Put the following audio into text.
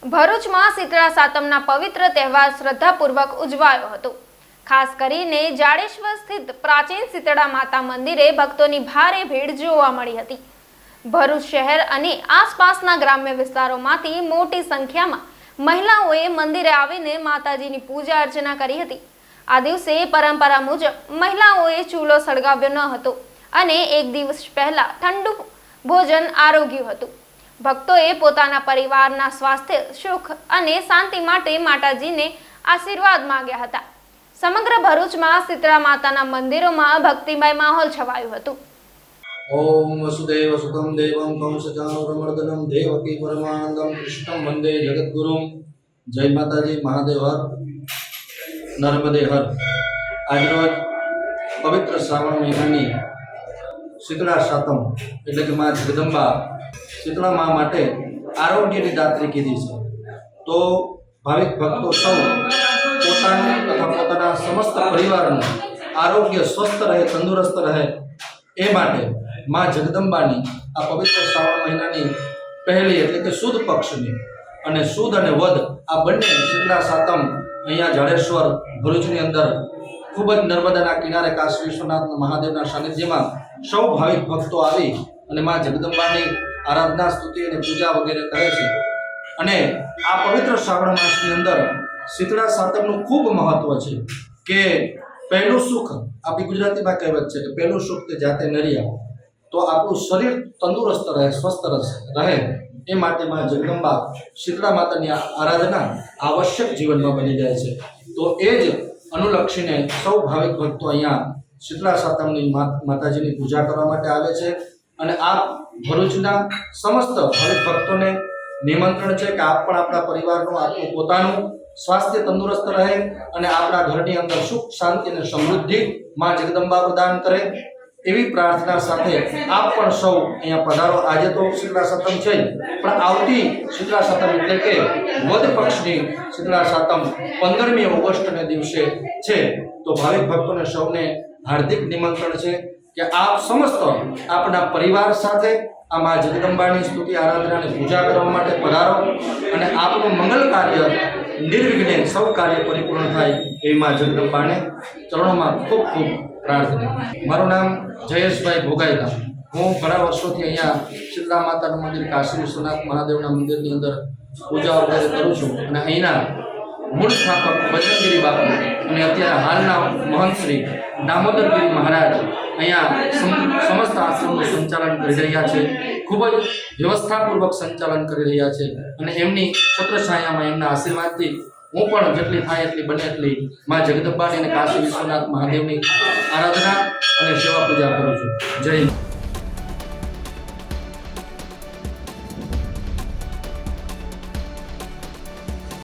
ભરૂચમાં શીતળા સાતમના પવિત્ર તહેવાર શ્રદ્ધાપૂર્વક ઉજવાયો હતો। ખાસ કરીને જાડેશ્વર સ્થિત પ્રાચીન શીતળા માતા મંદિરે ભક્તોની ભારે ભીડ જોવા મળી હતી। ભરૂચ શહેર અને આસપાસના ગ્રામ્ય વિસ્તારોમાંથી મોટી સંખ્યામાં મહિલાઓએ મંદિરે આવીને માતાજીની પૂજા અર્ચના કરી હતી। આ દિવસે પરંપરા મુજબ મહિલાઓએ ચૂલો સળગાવ્યો ન હતો અને એક દિવસ પહેલા ઠંડુ ભોજન આરોગ્યું હતું। ભક્તોએ પોતાના પરિવારના સ્વાસ્થ્ય, સુખ અને શાંતિ માટે માતાજીને આશીર્વાદ માંગ્યા હતા। સમગ્ર ભરૂચમાં શીતળા માતાના મંદિરોમાં ભક્તિમય માહોલ છવાયું હતું। ओम वसुदेव सुतम देवम कंसचाणूरमर्दनम देवकी परमानंदम कृष्णम वंदे जगद्गुरुम। जय माताजी, महादेव हर, नर्मदे हर। आज रोज पवित्र श्रावण महीनानी शीतला सातम એટલે કે માં જગદંબા શીતળા માં માટે આરોગ્યની દાત્રી કીધી છે। તો ભાવિક ભક્તો સૌ પોતાનું તથા પોતાના સમસ્ત પરિવારનું આરોગ્ય સ્વસ્થ રહે, તંદુરસ્ત રહે એ માટે માં જગદંબાની આ પવિત્ર શ્રાવણ મહિનાની પહેલી એટલે કે સુદ પક્ષની અને સુદ અને વદ આ બંને શીતળા સાતમ અહીંયા જાડેશ્વર ભરૂચની અંદર ખૂબ જ નર્મદાના કિનારે કાશી વિશ્વનાથ મહાદેવના સાનિધ્યમાં સૌ ભાવિક ભક્તો આવી અને માં જગદંબાની આરાધના, સ્તુતિ અને પૂજા વગેરે કરે છે। અને આ પવિત્ર શ્રાવણ માસની અંદર શીતળા સાતમનું ખૂબ મહત્વ છે કે પહેલું સુખ, આપણી ગુજરાતીમાં કહેવત છે કે પહેલું સુખ તે જાતે નરિયા, તો આપણું શરીર તંદુરસ્ત રહે, સ્વસ્થ રહે એ માટે માં જગદંબા શીતળા માતાની આરાધના આવશ્યક જીવનમાં બની જાય છે। તો એ જ અનુલક્ષીને સૌ ભાવિક ભક્તો અહીંયા શીતળા સાતમની માતાજીની પૂજા કરવા માટે આવે છે। અને આ ભરૂચના સમસ્ત ભાવિક ભક્તોને નિમંત્રણ છે કે આપ પણ આપણા પરિવારનું, આપણું પોતાનું સ્વાસ્થ્ય તંદુરસ્ત રહે અને આપણા ઘરની અંદર સુખ, શાંતિ અને સમૃદ્ધિ માં જગદંબા પ્રદાન કરે એવી પ્રાર્થના સાથે આપ પણ સૌ અહીંયા પધારો। આજે તો શીતળા સાતમ છે, પણ આવતી શીતળા સાતમ એટલે કે વદ પક્ષની શીતળા સાતમ 15મી ઓગસ્ટને દિવસે છે। તો ભાવિક ભક્તોને સૌને હાર્દિક નિમંત્રણ છે કે આપ સમસ્ત આપના પરિવાર સાથે આ મા જગદંબાની સ્તુતિ, આરાધના અને પૂજા કરવા માટે પધારો અને આપનું મંગલ કાર્ય નિર્વિઘ્ને સૌ કાર્ય પરિપૂર્ણ થાય એ મા જગદંબાને ચરણોમાં ખૂબ ખૂબ પ્રાર્થના। મારું નામ જયેશભાઈ ભોગાઈલા। હું ઘણા વર્ષોથી અહીંયા શીતળા માતાનું મંદિર, કાશી વિશ્વનાથ મહાદેવના મંદિરની અંદર પૂજા વગેરે કરું છું અને અહીંના મૂળ સ્થાપક બજરંગગીરી બાપુ અને અત્યારે હાલના મહંત શ્રી દામોદરગીરી મહારાજ અહીંયા સમસ્ત આશ્રમનું સંચાલન કરી રહ્યા છે। ખૂબ જ વ્યવસ્થાપૂર્વક સંચાલન કરી રહ્યા છે અને એમની છત્રછાયામાં એમના આશીર્વાદથી હું પણ જેટલી થાય એટલી બને એટલી માં જગદંબાની અને કાશી વિશ્વનાથ મહાદેવની આરાધના અને સેવા પૂજા કરું છું। જય હિન્દ।